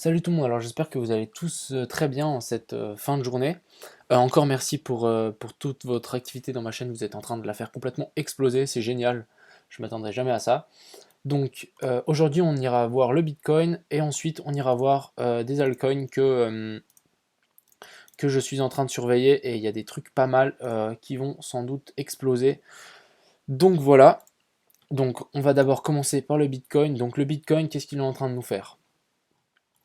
Salut tout le monde, alors j'espère que vous allez tous très bien en cette fin de journée. Encore merci pour toute votre activité dans ma chaîne, vous êtes en train de la faire complètement exploser, c'est génial, je m'attendrai jamais à ça. Donc aujourd'hui on ira voir le Bitcoin et ensuite on ira voir des altcoins que je suis en train de surveiller et il y a des trucs pas mal qui vont sans doute exploser. Donc voilà, donc on va d'abord commencer par le Bitcoin. Donc le Bitcoin, qu'est-ce qu'il est en train de nous faire?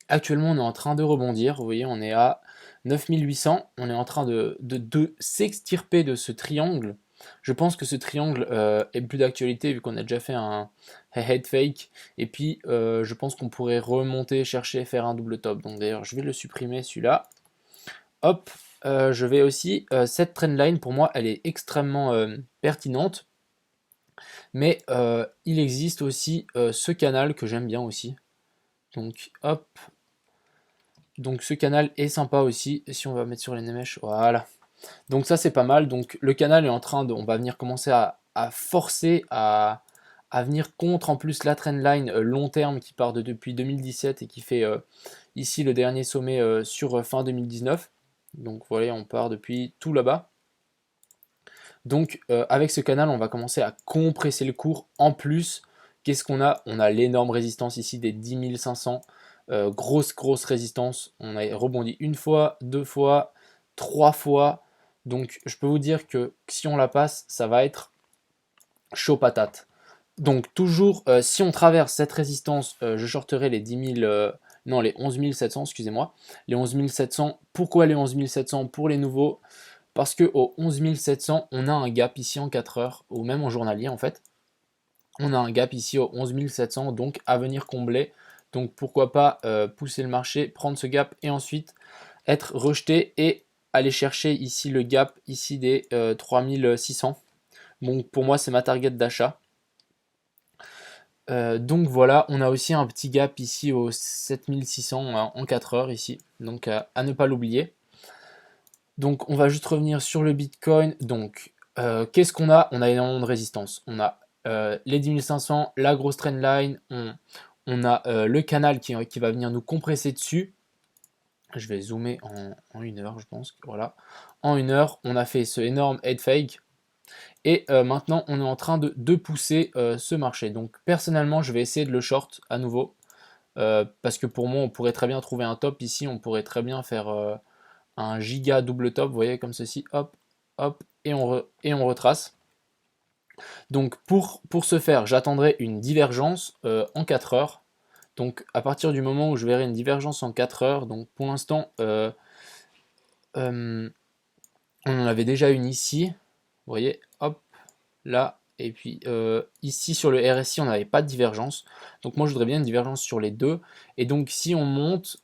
Actuellement, on est en train de rebondir. Vous voyez, on est à 9800. On est en train de s'extirper de ce triangle. Je pense que ce triangle est plus d'actualité vu qu'on a déjà fait un head fake. Et puis, je pense qu'on pourrait remonter, chercher, faire un double top. Donc d'ailleurs, je vais le supprimer celui-là. Hop, je vais aussi. Cette trendline, pour moi, elle est extrêmement pertinente. Mais il existe aussi ce canal que j'aime bien aussi. Donc, hop, donc ce canal est sympa aussi. Et si on va mettre sur les Nemesh, voilà. Donc ça c'est pas mal. Donc le canal est en train de, on va venir commencer à forcer à venir contre en plus la trendline long terme qui part de depuis 2017 et qui fait ici le dernier sommet sur fin 2019. Donc voilà, on part depuis tout là-bas. Donc avec ce canal, on va commencer à compresser le cours. En plus, qu'est-ce qu'on a? On a l'énorme résistance ici des 10 500. Grosse résistance. On a rebondi une fois, deux fois, trois fois. Donc je peux vous dire que si on la passe, ça va être chaud patate. Donc toujours, si on traverse cette résistance, je shorterai les 10 000, non les 11 700, excusez-moi. Les 11 700, pourquoi les 11 700 pour les nouveaux? Parce que au 11 700, on a un gap ici en 4 heures, ou même en journalier en fait. On a un gap ici au 11 700, donc à venir combler. Donc pourquoi pas pousser le marché, prendre ce gap et ensuite être rejeté et aller chercher ici le gap ici des 3600. Donc pour moi c'est ma target d'achat. Donc voilà, on a aussi un petit gap ici au 7600 en 4 heures ici, donc à ne pas l'oublier. Donc on va juste revenir sur le Bitcoin. Donc qu'est-ce qu'on a? On a énormément de résistance. On a les 10 500, la grosse trendline, on a le canal qui va venir nous compresser dessus. Je vais zoomer en une heure, je pense. Voilà. En une heure, on a fait ce énorme head fake. Et maintenant, on est en train de pousser ce marché. Donc personnellement, je vais essayer de le short à nouveau. Parce que pour moi, on pourrait très bien trouver un top ici. On pourrait très bien faire un giga double top, vous voyez, comme ceci, hop, hop, et on retrace. Donc pour ce faire, j'attendrai une divergence en 4 heures. Donc à partir du moment où je verrai une divergence en 4 heures, donc pour l'instant, on en avait déjà une ici, vous voyez, hop, là, et puis ici sur le RSI, on n'avait pas de divergence. Donc moi je voudrais bien une divergence sur les deux. Et donc si on monte,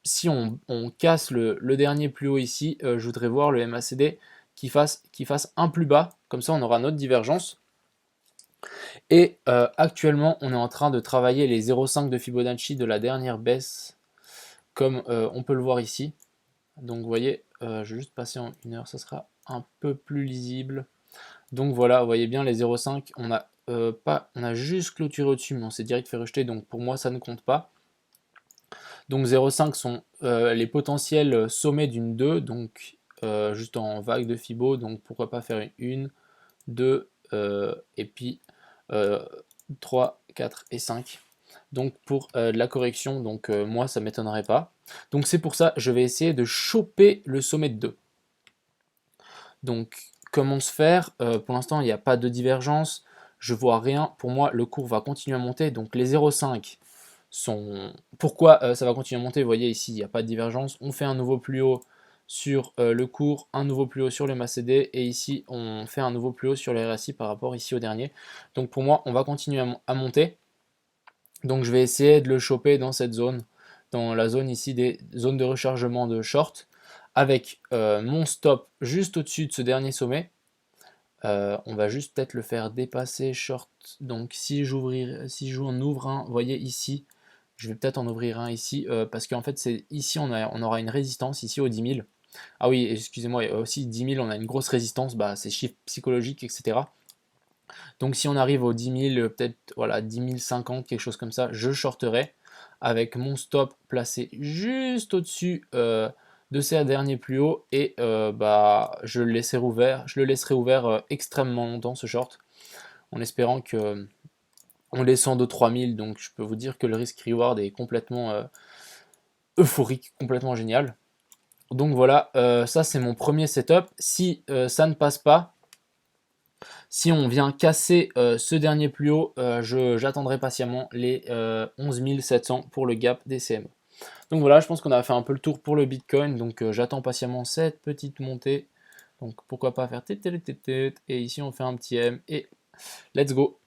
si on casse le dernier plus haut ici, je voudrais voir le MACD qui fasse un plus bas, comme ça on aura notre divergence. Et actuellement on est en train de travailler les 0,5 de Fibonacci de la dernière baisse, comme on peut le voir ici. Donc vous voyez, je vais juste passer en une heure, ça sera un peu plus lisible. Donc voilà, vous voyez bien les 0,5, on a juste clôturé au-dessus, mais on s'est direct fait rejeter, donc pour moi ça ne compte pas. Donc 0,5 sont les potentiels sommets d'une 2, donc juste en vague de Fibo, donc pourquoi pas faire une 2, et puis 3, 4 et 5. Donc pour de la correction, donc moi ça m'étonnerait pas. Donc c'est pour ça, je vais essayer de choper le sommet de 2. Donc comment se faire? Pour l'instant il n'y a pas de divergence, je vois rien. Pour moi le cours va continuer à monter, donc les 0,5 sont... Pourquoi ça va continuer à monter? Vous voyez ici il n'y a pas de divergence, on fait un nouveau plus haut sur le cours, un nouveau plus haut sur le MACD, et ici on fait un nouveau plus haut sur le RSI par rapport ici au dernier. Donc pour moi on va continuer à monter, donc je vais essayer de le choper dans cette zone, dans la zone ici des zones de rechargement de short, avec mon stop juste au-dessus de ce dernier sommet. On va juste peut-être le faire dépasser short. Donc si j'en ouvre un, vous voyez ici, je vais peut-être en ouvrir un ici, parce qu'en fait c'est ici on aura une résistance ici aux 10 000. Ah oui, excusez-moi, aussi 10 000 on a une grosse résistance, bah, c'est chiffre psychologique, etc. Donc si on arrive aux 10 000, peut-être voilà 10 050, quelque chose comme ça, je shorterai. avec mon stop placé juste au-dessus de ces derniers plus hauts et bah, je le laisserai ouvert extrêmement longtemps ce short en espérant que on descend de 3000, donc je peux vous dire que le risk reward est complètement euphorique, complètement génial. Donc voilà, ça c'est mon premier setup. Si ça ne passe pas, si on vient casser ce dernier plus haut, j'attendrai patiemment les 11 700 pour le gap des CME. Donc voilà, je pense qu'on a fait un peu le tour pour le Bitcoin, donc j'attends patiemment cette petite montée. Donc pourquoi pas faire et ici on fait un petit M et let's go.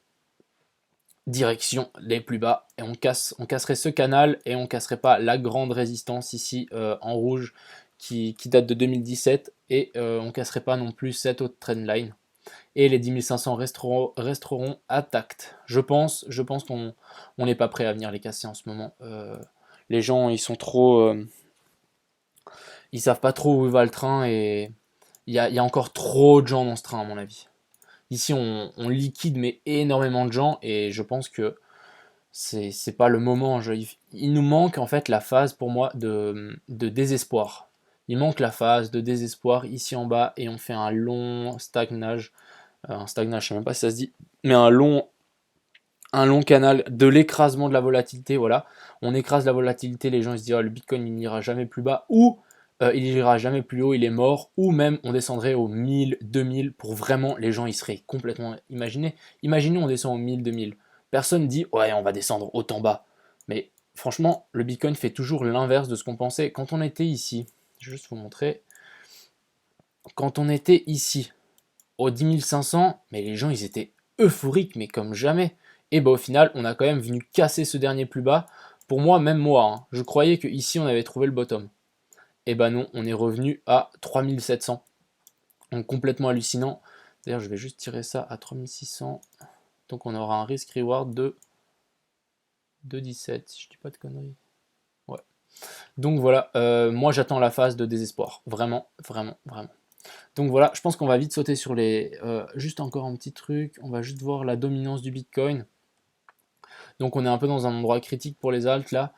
Direction les plus bas et on casserait ce canal et on casserait pas la grande résistance ici en rouge qui date de 2017 et on casserait pas non plus cette autre trendline et les 10 500 resteront intacts. Je pense qu'on n'est pas prêt à venir les casser en ce moment. Les gens ils sont trop ils savent pas trop où va le train et il y a encore trop de gens dans ce train à mon avis. Ici on liquide mais énormément de gens et je pense que c'est pas le moment. Il nous manque en fait la phase pour moi de désespoir. Il manque la phase de désespoir ici en bas et on fait un long stagnage. Un stagnage, je sais même pas si ça se dit, mais un long canal de l'écrasement de la volatilité. Voilà, on écrase la volatilité, les gens ils se disent oh, le Bitcoin il n'ira jamais plus bas ou il ira jamais plus haut, il est mort, ou même on descendrait aux 1000, 2000 pour vraiment les gens ils seraient complètement. Imaginez on descend aux 1000, 2000. Personne dit ouais on va descendre autant bas. Mais franchement le Bitcoin fait toujours l'inverse de ce qu'on pensait. Quand on était ici, je vais juste vous montrer, quand on était ici aux 10 500, mais les gens ils étaient euphoriques mais comme jamais. Et bah au final on a quand même venu casser ce dernier plus bas. Pour moi, même moi, hein, je croyais que ici on avait trouvé le bottom. Et ben non, on est revenu à 3700. Donc complètement hallucinant. D'ailleurs, je vais juste tirer ça à 3600. Donc on aura un risk reward de 17, si je dis pas de conneries. Ouais. Donc voilà, moi j'attends la phase de désespoir. Vraiment, vraiment, vraiment. Donc voilà, je pense qu'on va vite sauter sur les... juste encore un petit truc, on va juste voir la dominance du Bitcoin. Donc on est un peu dans un endroit critique pour les alts là.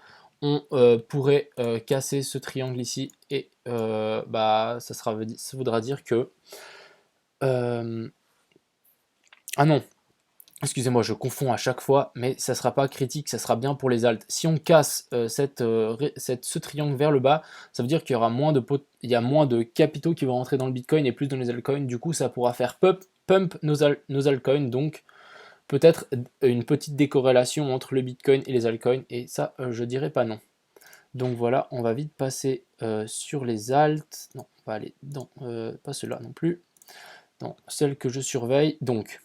On pourrait casser ce triangle ici et bah, ça voudra dire que... ah non, excusez-moi, je confonds à chaque fois, mais ça ne sera pas critique, ça sera bien pour les alts. Si on casse ce triangle vers le bas, ça veut dire qu'il y aura il y a moins de capitaux qui vont rentrer dans le Bitcoin et plus dans les altcoins. Du coup, ça pourra faire pump nos altcoins, donc peut-être une petite décorrélation entre le Bitcoin et les altcoins, et ça, je dirais pas non. Donc voilà, on va vite passer sur les alts. Non, on va aller dans, pas ceux-là non plus, dans celle que je surveille. Donc,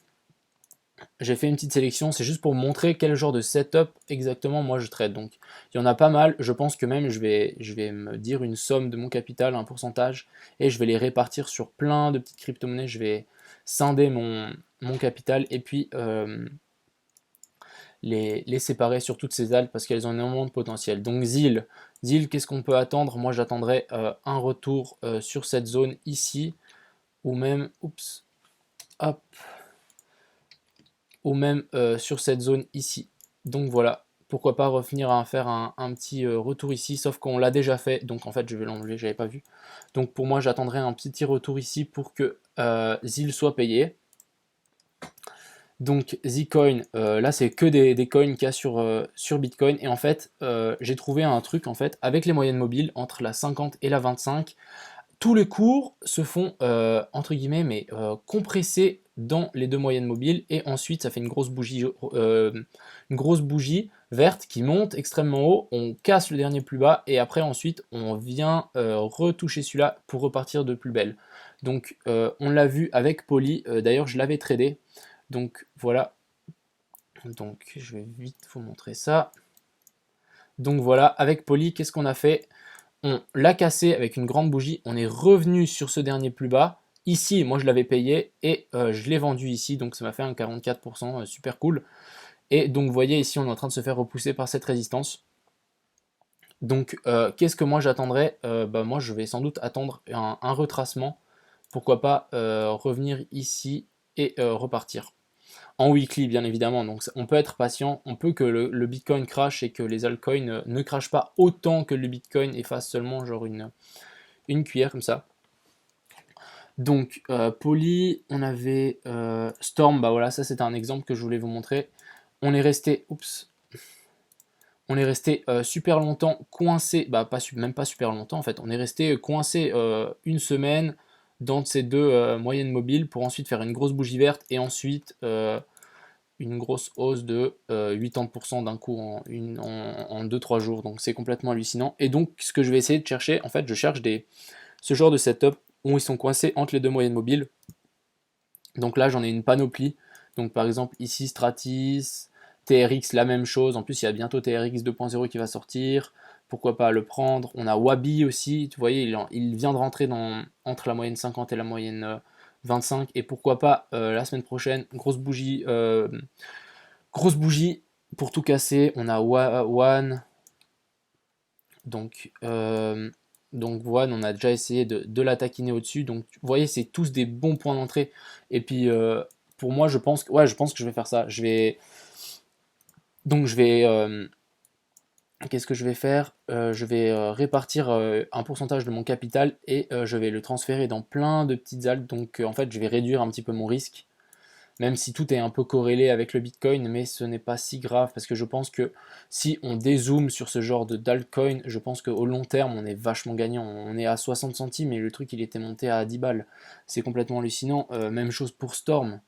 j'ai fait une petite sélection, c'est juste pour montrer quel genre de setup exactement moi je trade. Donc il y en a pas mal, je pense que même je vais me dire une somme de mon capital, un pourcentage, et je vais les répartir sur plein de petites crypto-monnaies, je vais scinder mon capital et puis les séparer sur toutes ces alts parce qu'elles ont énormément de potentiel. Donc ZIL, qu'est-ce qu'on peut attendre? Moi j'attendrai un retour sur cette zone ici, ou même, oups, hop, ou même sur cette zone ici. Donc voilà, pourquoi pas revenir à faire un petit retour ici, sauf qu'on l'a déjà fait, donc en fait je vais l'enlever, j'avais pas vu. Donc pour moi j'attendrai un petit retour ici pour que ZIL soit payé. Donc Zcoin, là c'est que des coins qu'il y a sur Bitcoin, et en fait j'ai trouvé un truc en fait avec les moyennes mobiles entre la 50 et la 25. Tous les cours se font entre guillemets mais compressés dans les deux moyennes mobiles et ensuite ça fait une grosse bougie verte qui monte extrêmement haut, on casse le dernier plus bas et après ensuite on vient retoucher celui-là pour repartir de plus belle. Donc on l'a vu avec Poly, d'ailleurs je l'avais tradé, donc voilà, donc je vais vite vous montrer ça. Donc voilà, avec Poly, qu'est-ce qu'on a fait? On l'a cassé avec une grande bougie, on est revenu sur ce dernier plus bas. Ici, moi je l'avais payé et je l'ai vendu ici, donc ça m'a fait un 44%, super cool. Et donc vous voyez ici, on est en train de se faire repousser par cette résistance. Donc qu'est-ce que moi j'attendrai? Bah, moi je vais sans doute attendre un retracement. Pourquoi pas revenir ici et repartir. en weekly bien évidemment, donc on peut être patient, on peut que le Bitcoin crash et que les altcoins ne crashent pas autant que le Bitcoin et fassent seulement genre une cuillère comme ça. Donc Poly, on avait Storm, bah voilà, ça c'était un exemple que je voulais vous montrer. On est resté, on est resté super longtemps coincé, bah même pas super longtemps en fait, on est resté coincé une semaine dans ces deux moyennes mobiles pour ensuite faire une grosse bougie verte et ensuite une grosse hausse de 80% d'un coup en 2-3 jours, donc c'est complètement hallucinant. Et donc ce que je vais essayer de chercher, en fait je cherche ce genre de setup où ils sont coincés entre les deux moyennes mobiles. Donc là j'en ai une panoplie, donc par exemple ici Stratis, TRX la même chose, en plus il y a bientôt TRX 2.0 qui va sortir, pourquoi pas le prendre. On a Wabi aussi, vous voyez il vient de rentrer entre la moyenne 50 et la moyenne 25, et pourquoi pas la semaine prochaine, grosse bougie pour tout casser. On a One, donc One, on a déjà essayé de la taquiner au-dessus, donc vous voyez c'est tous des bons points d'entrée. Et puis pour moi je pense que je vais faire ça. Je vais qu'est-ce que je vais faire? Je vais répartir un pourcentage de mon capital et je vais le transférer dans plein de petites alts. Donc en fait, je vais réduire un petit peu mon risque, même si tout est un peu corrélé avec le Bitcoin, mais ce n'est pas si grave parce que je pense que si on dézoome sur ce genre d'altcoin, je pense qu'au long terme, on est vachement gagnant. On est à 60 centimes et le truc, il était monté à 10 balles. C'est complètement hallucinant. Même chose pour Storm.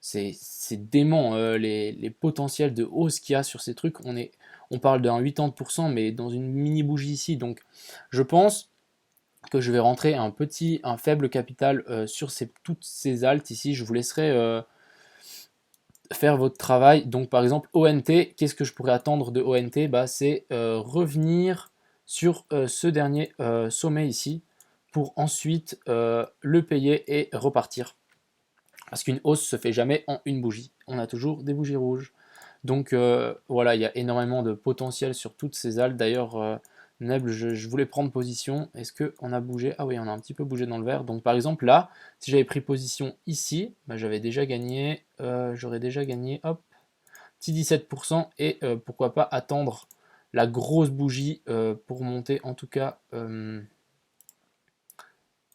C'est dément les potentiels de hausse qu'il y a sur ces trucs. On parle d'un 80%, mais dans une mini bougie ici. Donc je pense que je vais rentrer un faible capital sur toutes ces alts ici. Je vous laisserai faire votre travail. Donc par exemple ONT, qu'est-ce que je pourrais attendre de ONT? Bah, c'est revenir sur ce dernier sommet ici pour ensuite le payer et repartir. Parce qu'une hausse se fait jamais en une bougie. On a toujours des bougies rouges. Donc voilà, il y a énormément de potentiel sur toutes ces alts. D'ailleurs, Neble, je voulais prendre position. Est-ce qu'on a bougé? Ah oui, on a un petit peu bougé dans le vert. Donc par exemple là, si j'avais pris position ici, bah, j'aurais déjà gagné, hop, petit 17%. Et pourquoi pas attendre la grosse bougie pour monter en tout cas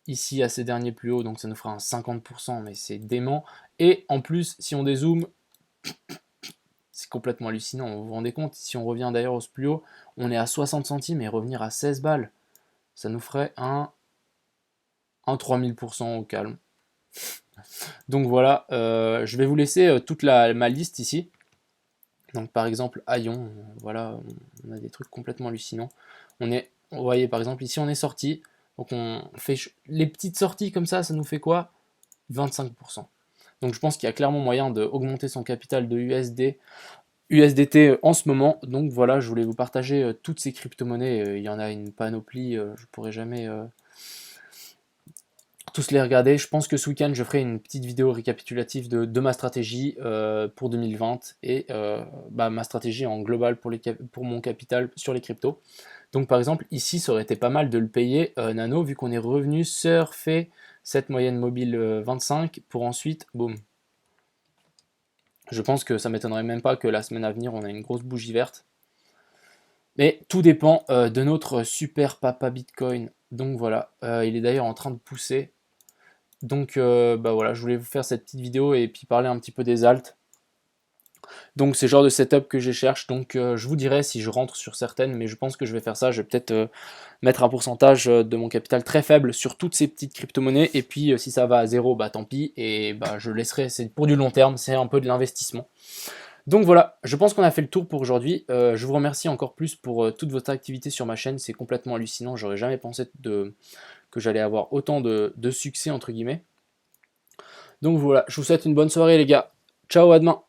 ici à ces derniers plus hauts. Donc ça nous fera un 50%, mais c'est dément. Et en plus, si on dézoome, c'est complètement hallucinant, vous vous rendez compte? Si on revient d'ailleurs au plus haut, on est à 60 centimes et revenir à 16 balles, ça nous ferait un 3000% au calme. Donc voilà, je vais vous laisser toute ma liste ici. Donc par exemple, Aion, voilà, on a des trucs complètement hallucinants. Vous voyez par exemple ici on est sorti, donc on fait les petites sorties comme ça nous fait quoi? 25%. Donc je pense qu'il y a clairement moyen d'augmenter son capital de USDT en ce moment. Donc voilà, je voulais vous partager toutes ces crypto-monnaies. Il y en a une panoplie, je pourrais jamais tous les regarder. Je pense que ce week-end, je ferai une petite vidéo récapitulative de ma stratégie pour 2020 et ma stratégie en global pour mon capital sur les cryptos. Donc par exemple, ici, ça aurait été pas mal de le payer Nano, vu qu'on est revenu surfer cette moyenne mobile 25 pour ensuite, boum. Je pense que ça m'étonnerait même pas que la semaine à venir, on a une grosse bougie verte. Mais tout dépend de notre super papa Bitcoin. Donc voilà, il est d'ailleurs en train de pousser. Donc bah voilà, je voulais vous faire cette petite vidéo et puis parler un petit peu des alts. Donc c'est le genre de setup que je cherche. Donc je vous dirai si je rentre sur certaines, mais je pense que je vais faire ça. Je vais peut-être mettre un pourcentage de mon capital très faible sur toutes ces petites crypto-monnaies. Et puis si ça va à zéro, bah tant pis. Et bah je laisserai, c'est pour du long terme, c'est un peu de l'investissement. Donc voilà, je pense qu'on a fait le tour pour aujourd'hui. Je vous remercie encore plus pour toute votre activité sur ma chaîne. C'est complètement hallucinant. J'aurais jamais pensé que j'allais avoir autant de succès entre guillemets. Donc voilà, je vous souhaite une bonne soirée les gars. Ciao, à demain.